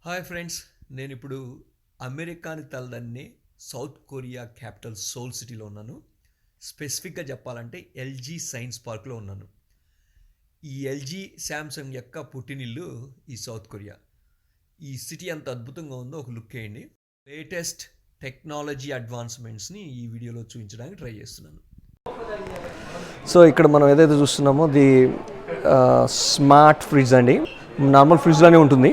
Hi friends, నేను ఇప్పుడు అమెరికాని తలదన్నే south Korea capital soul సిటీలో ఉన్నాను. స్పెసిఫిక్గా చెప్పాలంటే ఎల్జీ సైన్స్ పార్క్లో ఉన్నాను. ఈ ఎల్జీ శాంసంగ్ యొక్క పుట్టినిల్లు ఈ సౌత్ కొరియా. ఈ సిటీ ఎంత అద్భుతంగా ఉందో ఒక లుక్ వేయండి. లేటెస్ట్ టెక్నాలజీ అడ్వాన్స్మెంట్స్ని ఈ వీడియోలో చూపించడానికి ట్రై చేస్తున్నాను. సో ఇక్కడ మనం ఏదైతే చూస్తున్నామో ది స్మార్ట్ ఫ్రిడ్జ్ అండి. నార్మల్ ఫ్రిడ్జ్లోనే ఉంటుంది,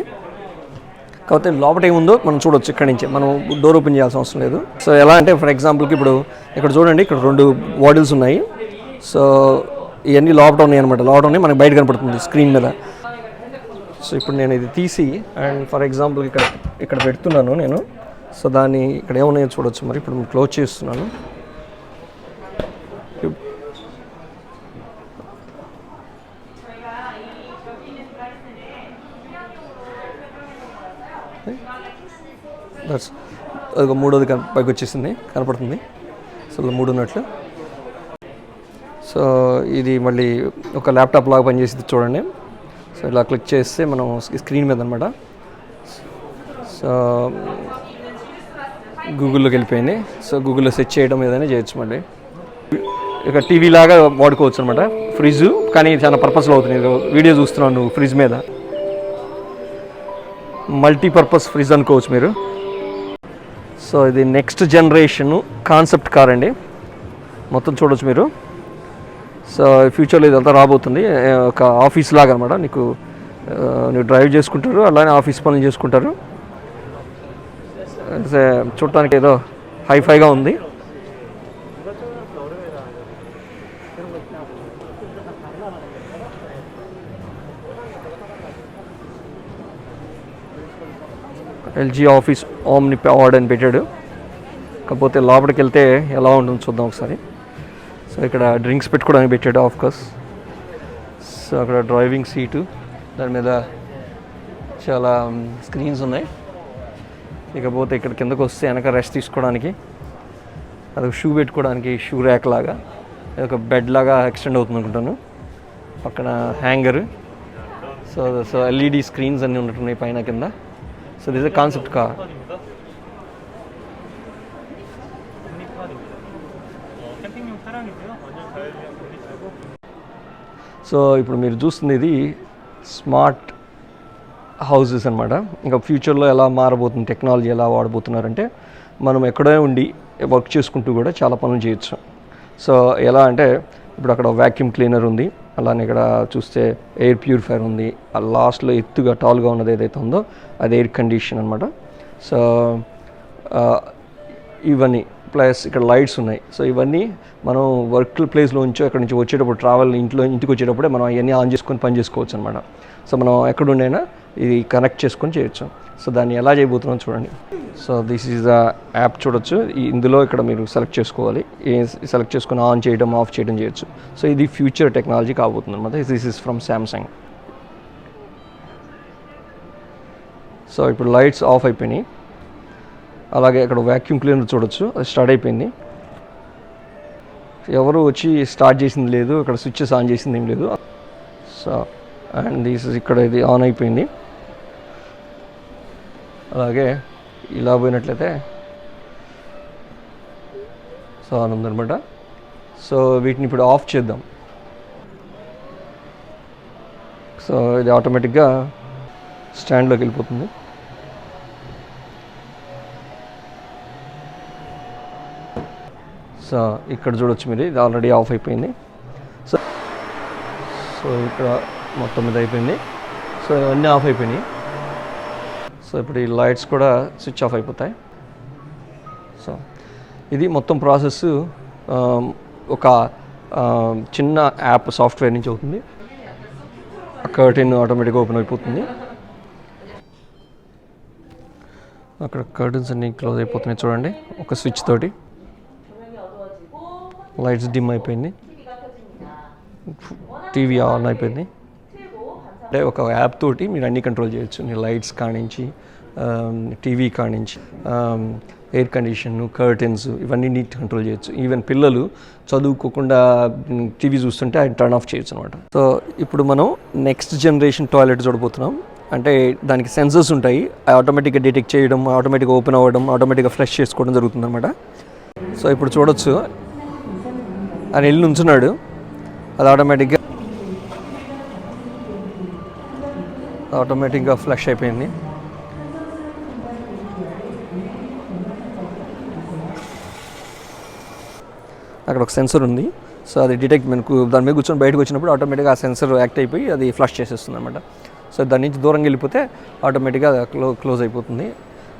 కాకపోతే లోపల ఏముందో మనం చూడొచ్చు. ఇక్కడ నుంచి మనం డోర్ ఓపెన్ చేయాల్సిన అవసరం లేదు. సో ఎలా అంటే ఫర్ ఎగ్జాంపుల్కి ఇప్పుడు ఇక్కడ చూడండి, ఇక్కడ 2 బాటిల్స్ ఉన్నాయి. సో ఇవన్నీ లోపల ఉన్నాయి అనమాట. లోపల ఉన్నాయి, మనకి బయట కనపడుతుంది స్క్రీన్ మీద. సో ఇప్పుడు నేను ఇది తీసి అండ్ ఫర్ ఎగ్జాంపుల్ ఇక్కడ పెడుతున్నాను నేను. సో దాన్ని ఇక్కడ ఏమున్నాయో చూడొచ్చు. మరి ఇప్పుడు క్లోజ్ చేస్తున్నాను. అది మూడోది పైకి వచ్చేసింది, కనపడుతుంది. సో 3 ఉన్నట్లు. సో ఇది మళ్ళీ ఒక ల్యాప్టాప్ లాగా పనిచేసింది చూడండి. సో ఇలా క్లిక్ చేస్తే మనం స్క్రీన్ మీద అనమాట. సో గూగుల్లోకి వెళ్ళిపోయింది. సో గూగుల్లో సెర్చ్ చేయడం ఏదైనా చేయొచ్చు. మళ్ళీ ఇక టీవీ లాగా వాడుకోవచ్చు అనమాట ఫ్రిడ్జ్, కానీ చాలా పర్పస్లో అవుతుంది. వీడియో చూస్తున్నాను నువ్వు ఫ్రిడ్జ్ మీద, మల్టీపర్పస్ ఫ్రిడ్జ్ అనుకోవచ్చు మీరు. సో ఇది నెక్స్ట్ జనరేషన్ కాన్సెప్ట్ కార్ అండి, మొత్తం చూడవచ్చు మీరు. సో ఫ్యూచర్లో ఇదంతా రాబోతుంది. ఒక ఆఫీస్ లాగా అనమాట. నువ్వు డ్రైవ్ చేసుకుంటారు, అలానే ఆఫీస్ పనులు చేసుకుంటారు. చూడటానికి ఏదో హైఫైగా ఉంది. ఎల్జీ ఆఫీస్ ఓమ్ని పవర్డ్ అని పెట్టాడు. కాకపోతే లోపలికి వెళ్తే ఎలా ఉంటుందో చూద్దాం ఒకసారి. సో ఇక్కడ డ్రింక్స్ పెట్టుకోవడానికి పెట్టాడు ఆఫ్కోర్స్. సో అక్కడ డ్రైవింగ్ సీటు, దాని మీద చాలా స్క్రీన్స్ ఉన్నాయి. ఇకపోతే ఇక్కడ కిందకు వస్తే వెనక రెస్ట్ తీసుకోవడానికి అదొక షూ పెట్టుకోవడానికి షూ ర్యాక్ లాగా, ఒక బెడ్ లాగా ఎక్స్టెండ్ అవుతుంది అనుకుంటాను. పక్కన హ్యాంగర్. సో ఎల్ఈడి స్క్రీన్స్ అన్నీ ఉన్నట్టున్నాయి పైన కింద. So this is a concept car. So ఇప్పుడు మీరు చూస్తుంది ఇది స్మార్ట్ హౌసెస్ అనమాట. ఇంకా ఫ్యూచర్లో ఎలా మారబోతుంది, టెక్నాలజీ ఎలా వాడబోతున్నారంటే మనం ఎక్కడో ఉండి వర్క్ చేసుకుంటూ కూడా చాలా పనులు చేయొచ్చు. సో ఎలా అంటే ఇప్పుడు అక్కడ వ్యాక్యూమ్ క్లీనర్ ఉంది, అలానే ఇక్కడ చూస్తే ఎయిర్ ప్యూరిఫైయర్ ఉంది. ఆ లాస్ట్లో ఎత్తుగా టాల్గా ఉన్నది ఏదైతే ఉందో అది ఎయిర్ కండిషన్ అనమాట. సో ఇవన్నీ ప్లస్ ఇక్కడ లైట్స్ ఉన్నాయి. సో ఇవన్నీ మనం వర్క్ ప్లేస్లో ఉంచో అక్కడ నుంచి వచ్చేటప్పుడు ఇంటికి వచ్చేటప్పుడే మనం అవన్నీ ఆన్ చేసుకొని పని చేసుకోవచ్చు అనమాట. సో మనం ఎక్కడుండైనా ఇది కనెక్ట్ చేసుకొని చేయొచ్చు. సో దాన్ని ఎలా చేయబోతున్నాం చూడండి. So this is the app చూడొచ్చు. ఇందులో ఇక్కడ మీరు సెలెక్ట్ చేసుకోవాలి, సెలెక్ట్ చేసుకొని ఆన్ చేయడం ఆఫ్ చేయడం చేయొచ్చు. సో ఇది ఫ్యూచర్ టెక్నాలజీ కాబోతుంది అనమాట. This is from Samsung. So ఇప్పుడు లైట్స్ ఆఫ్ అయిపోయినాయి. అలాగే అక్కడ వ్యాక్యూమ్ క్లీనర్ చూడొచ్చు, అది స్టార్ట్ అయిపోయింది. ఎవరు వచ్చి స్టార్ట్ చేసింది లేదు, ఇక్కడ స్విచ్చెస్ ఆన్ చేసింది ఏం లేదు. సో అండ్ దిస్ ఇక్కడ ఇది ఆన్ అయిపోయింది. అలాగే ఇలా పోయినట్లయితే సో ఆన్ ఉందనమాట. సో వీటిని ఇప్పుడు ఆఫ్ చేద్దాం. సో ఇది ఆటోమేటిక్గా స్టాండ్లోకి వెళ్ళిపోతుంది. సో ఇక్కడ చూడొచ్చు మీరు, ఇది ఆల్రెడీ ఆఫ్ అయిపోయింది. సో ఇక్కడ మొత్తం ఇది అయిపోయింది. సో ఇవన్నీ ఆఫ్ అయిపోయినాయి. సో ఇప్పుడు ఈ లైట్స్ కూడా స్విచ్ ఆఫ్ అయిపోతాయి. సో ఇది మొత్తం ప్రాసెస్ ఒక చిన్న యాప్ సాఫ్ట్వేర్ నుంచి అవుతుంది. కర్టెన్ ఆటోమేటిక్గా ఓపెన్ అయిపోతుంది. అక్కడ కర్టెన్స్ అన్నీ క్లోజ్ అయిపోతున్నాయి చూడండి, ఒక స్విచ్ తోటి. లైట్స్ డిమ్ అయిపోయింది, టీవీ ఆన్ అయిపోయింది. అంటే ఒక యాప్ తోటి మీరు అన్నీ కంట్రోల్ చేయొచ్చు. మీ లైట్స్ కానించి, టీవీ కానించి, ఎయిర్ కండిషన్, కర్టెన్స్, ఇవన్నీ నీట్ కంట్రోల్ చేయొచ్చు. ఈవెన్ పిల్లలు చదువుకోకుండా టీవీ చూస్తుంటే ఆయన టర్న్ ఆఫ్ చేయొచ్చు అనమాట. సో ఇప్పుడు మనం నెక్స్ట్ జనరేషన్ టాయిలెట్ చూడబోతున్నాం. అంటే దానికి సెన్సర్స్ ఉంటాయి, ఆటోమేటిక్గా డిటెక్ట్ చేయడం, ఆటోమేటిక్గా ఓపెన్ అవ్వడం, ఆటోమేటిక్గా ఫ్లష్ చేసుకోవడం జరుగుతుంది అనమాట. సో ఇప్పుడు చూడొచ్చు ఆయన వెళ్ళి నుంచున్నాడు, అది ఆటోమేటిక్గా ఫ్లష్ అయిపోయింది. అక్కడ ఒక సెన్సర్ ఉంది, సో అది డిటెక్ట్ మనకు దాని మీద కూర్చొని బయటకు వచ్చినప్పుడు ఆటోమేటిక్గా ఆ సెన్సర్ యాక్ట్ అయిపోయి అది ఫ్లష్ చేసేస్తుంది అనమాట. సో దాని నుంచి దూరంగా వెళ్ళిపోతే ఆటోమేటిక్గా క్లోజ్ అయిపోతుంది.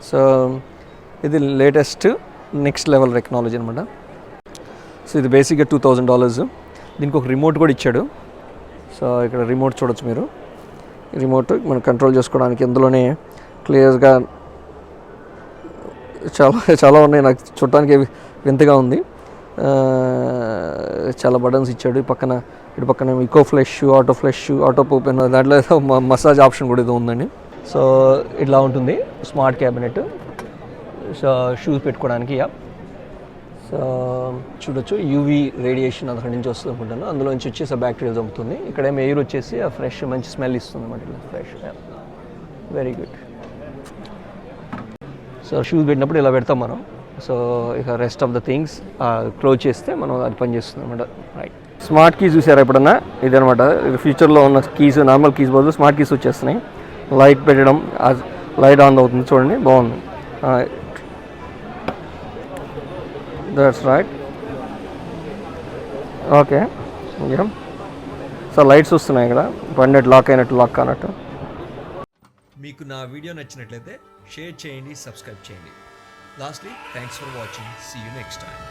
సో ఇది లేటెస్ట్ నెక్స్ట్ లెవెల్ టెక్నాలజీ అనమాట. సో ఇది బేసిక్గా $2,000. దీనికి ఒక రిమోట్ కూడా ఇచ్చాడు. సో ఇక్కడ రిమోట్ చూడొచ్చు మీరు, రిమోట్ మనం కంట్రోల్ చేసుకోవడానికి ఇందులోనే క్లియర్గా చాలా ఉన్నాయి. నాకు చూడటానికి వింతగా ఉంది. చాలా బటన్స్ ఇచ్చాడు. ఇటు పక్కన eco flush, auto flush, auto open, దాంట్లో ఏదో మసాజ్ ఆప్షన్ కూడా ఏదో ఉందండి. సో ఇట్లా ఉంటుంది స్మార్ట్ క్యాబినెట్. సో షూస్ పెట్టుకోవడానికి. సో చూడొచ్చు యూవీ రేడియేషన్ అక్కడి నుంచి వస్తుంది అనుకుంటాను, అందులోంచి వచ్చేసి బ్యాక్టీరియా చంపుతుంది. ఇక్కడేమో ఎయిర్ వచ్చేసి ఆ ఫ్రెష్ మంచి స్మెల్ ఇస్తుంది అన్నమాట. ఇట్లా fresh, very good. So shoes పెట్టినప్పుడు ఇలా పెడతాం మనం. సో ఇక rest of the things close చేస్తే మనం అది పనిచేస్తుంది అనమాట. రైట్. స్మార్ట్ కీస్ చూసారా ఎప్పుడన్నా? ఇదనమాట, ఇది ఫ్యూచర్లో ఉన్న కీస్, నార్మల్ కీస్ బదులు స్మార్ట్ కీస్ వచ్చేస్తున్నాయి. లైట్ పెట్టడం, లైట్ ఆన్ అవుతుంది చూడండి, బాగుంది. That's right. Okay, so lights వస్తున్నాయి ఇక్కడ, పన్నెట్ లాక్ అయినట్టు, లాక్ అన్నట్టు. మీకు నా వీడియో నచ్చినట్లయితే షేర్ చేయండి, సబ్స్క్రైబ్ చేయండి. Lastly, thanks for watching. See you next time.